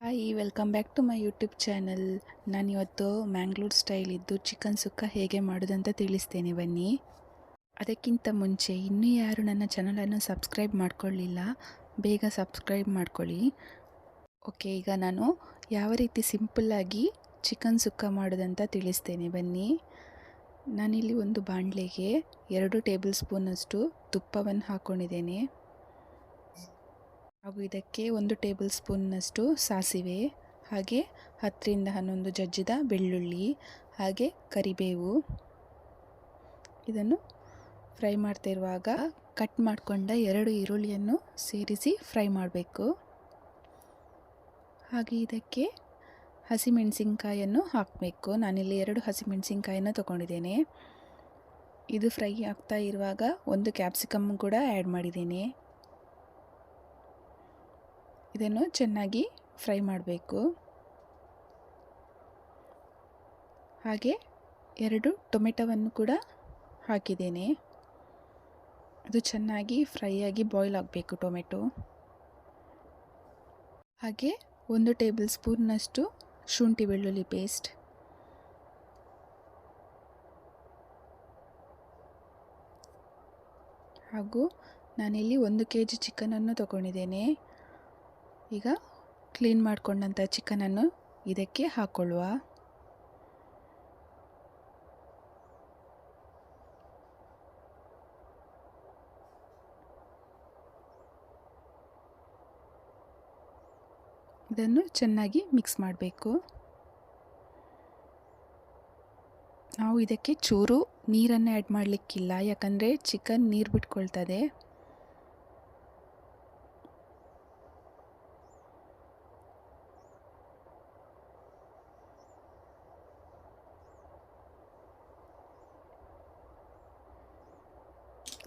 Hi welcome back to my YouTube channel. ನಾನಿವತ್ತು Mangalore style ಇದ್ದು chicken sukka ಹೇಗೆ ಮಾಡೋದಂತ ತಿಳಿಸ್ತೇನೆ ಬನ್ನಿ. ಅದಕ್ಕಿಂತ ಮುಂಚೆ ಇನ್ನೂ ಯಾರು ನನ್ನ ಚಾನಲನ್ನು ಸಬ್ಸ್ಕ್ರೈಬ್ ಮಾಡ್ಕೊಳ್ಳಿಲ್ಲ, ಬೇಗ ಸಬ್ಸ್ಕ್ರೈಬ್ ಮಾಡ್ಕೊಳ್ಳಿ. ಓಕೆ, ಈಗ ನಾನು ಯಾವ ರೀತಿ ಸಿಂಪಲ್ಲಾಗಿ ಚಿಕನ್ ಸುಕ್ಕ ಮಾಡೋದಂತ ತಿಳಿಸ್ತೇನೆ ಬನ್ನಿ. ನಾನಿಲ್ಲಿ ಒಂದು ಬಾಣಲೆಗೆ 2 ಟೇಬಲ್ ಸ್ಪೂನಷ್ಟು ತುಪ್ಪವನ್ನು ಹಾಕ್ಕೊಂಡಿದ್ದೇನೆ. ಹಾಗೂ ಇದಕ್ಕೆ 1 ಟೇಬಲ್ ಸ್ಪೂನ್ನಷ್ಟು ಸಾಸಿವೆ, ಹಾಗೆ 10 ರಿಂದ 11 ಜಜ್ಜಿದ ಬೆಳ್ಳುಳ್ಳಿ, ಹಾಗೆ ಕರಿಬೇವು. ಇದನ್ನು ಫ್ರೈ ಮಾಡ್ತಾ ಇರುವಾಗ ಕಟ್ ಮಾಡಿಕೊಂಡ 2 ಈರುಳ್ಳಿಯನ್ನು ಸೇರಿಸಿ ಫ್ರೈ ಮಾಡಬೇಕು. ಹಾಗೆ ಇದಕ್ಕೆ ಹಸಿಮೆಣಸಿನ್ಕಾಯನ್ನು ಹಾಕಬೇಕು. ನಾನಿಲ್ಲಿ 2 ಹಸಿಮೆಣಸಿನ್ಕಾಯನ್ನು ತಗೊಂಡಿದ್ದೇನೆ. ಇದು ಫ್ರೈ ಆಗ್ತಾ ಇರುವಾಗ 1 ಕ್ಯಾಪ್ಸಿಕಮ್ ಕೂಡ ಆ್ಯಡ್ ಮಾಡಿದ್ದೇನೆ. ಇದನ್ನು ಚೆನ್ನಾಗಿ ಫ್ರೈ ಮಾಡಬೇಕು. ಹಾಗೆ 2 ಟೊಮೆಟೊವನ್ನು ಕೂಡ ಹಾಕಿದ್ದೇನೆ. ಅದು ಚೆನ್ನಾಗಿ ಫ್ರೈ ಆಗಿ ಬಾಯ್ಲ್ ಆಗಬೇಕು ಟೊಮೆಟೊ. ಹಾಗೆ 1 ಟೇಬಲ್ ಸ್ಪೂನ್ನಷ್ಟು ಶುಂಠಿ ಬೆಳ್ಳುಳ್ಳಿ ಪೇಸ್ಟ್, ಹಾಗೂ ನಾನಿಲ್ಲಿ 1 kg ಚಿಕನನ್ನು ತಗೊಂಡಿದ್ದೇನೆ. ಈಗ ಕ್ಲೀನ್ ಮಾಡಿಕೊಂಡಂಥ ಚಿಕನನ್ನು ಇದಕ್ಕೆ ಹಾಕ್ಕೊಳ್ಳುವ. ಇದನ್ನು ಚೆನ್ನಾಗಿ ಮಿಕ್ಸ್ ಮಾಡಬೇಕು. ನಾವು ಇದಕ್ಕೆ ಚೂರು ನೀರನ್ನು ಆ್ಯಡ್ ಮಾಡಲಿಕ್ಕಿಲ್ಲ, ಯಾಕಂದರೆ ಚಿಕನ್ ನೀರು ಬಿಟ್ಕೊಳ್ತದೆ.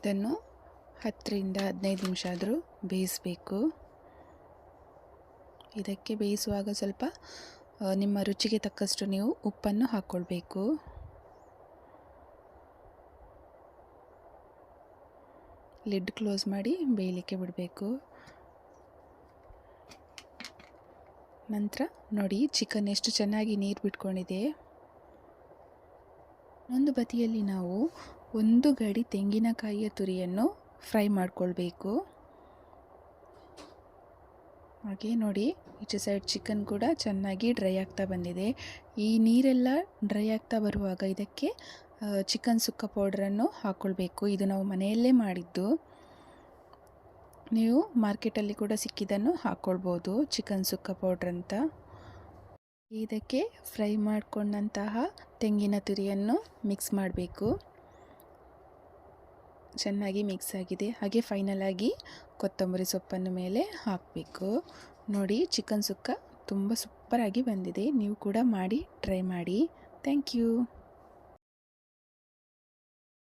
ಇದನ್ನು 10 ರಿಂದ 15 ನಿಮಿಷ ಆದರೂ ಬೇಯಿಸಬೇಕು. ಇದಕ್ಕೆ ಬೇಯಿಸುವಾಗ ಸ್ವಲ್ಪ ನಿಮ್ಮ ರುಚಿಗೆ ತಕ್ಕಷ್ಟು ನೀವು ಉಪ್ಪನ್ನು ಹಾಕ್ಕೊಳ್ಬೇಕು. ಲಿಡ್ ಕ್ಲೋಸ್ ಮಾಡಿ ಬೇಯಲಿಕ್ಕೆ ಬಿಡಬೇಕು. ನಂತರ ನೋಡಿ ಚಿಕನ್ ಎಷ್ಟು ಚೆನ್ನಾಗಿ ನೀರು ಬಿಟ್ಕೊಂಡಿದೆ. ಒಂದು ಬದಿಯಲ್ಲಿ ನಾವು 1 ಗಡಿ ತೆಂಗಿನಕಾಯಿಯ ತುರಿಯನ್ನು ಫ್ರೈ ಮಾಡಿಕೊಳ್ಬೇಕು. ಹಾಗೆ ನೋಡಿ, ಈಚೆ ಸೈಡ್ ಚಿಕನ್ ಕೂಡ ಚೆನ್ನಾಗಿ ಡ್ರೈ ಆಗ್ತಾ ಬಂದಿದೆ. ಈ ನೀರೆಲ್ಲ ಡ್ರೈ ಆಗ್ತಾ ಬರುವಾಗ ಇದಕ್ಕೆ ಚಿಕನ್ ಸುಕ್ಕ ಪೌಡ್ರನ್ನು ಹಾಕ್ಕೊಳ್ಬೇಕು. ಇದು ನಾವು ಮನೆಯಲ್ಲೇ ಮಾಡಿದ್ದು. ನೀವು ಮಾರ್ಕೆಟಲ್ಲಿ ಕೂಡ ಸಿಕ್ಕಿದ್ದನ್ನು ಹಾಕ್ಕೊಳ್ಬೋದು, ಚಿಕನ್ ಸುಕ್ಕ ಪೌಡ್ರ್ ಅಂತ. ಇದಕ್ಕೆ ಫ್ರೈ ಮಾಡಿಕೊಂಡಂತಹ ತೆಂಗಿನ ತುರಿಯನ್ನು ಮಿಕ್ಸ್ ಮಾಡಬೇಕು. ಚೆನ್ನಾಗಿ ಮಿಕ್ಸ್ ಆಗಿದೆ. ಹಾಗೆ ಫೈನಲ್ ಆಗಿ ಕೊತ್ತಂಬರಿ ಸೊಪ್ಪನ್ನು ಮೇಲೆ ಹಾಕಬೇಕು. ನೋಡಿ, ಚಿಕನ್ ಸುಕ್ಕ ತುಂಬ ಸೂಪರಾಗಿ ಬಂದಿದೆ. ನೀವು ಕೂಡ ಮಾಡಿ ಟ್ರೈ ಮಾಡಿ. Thank you.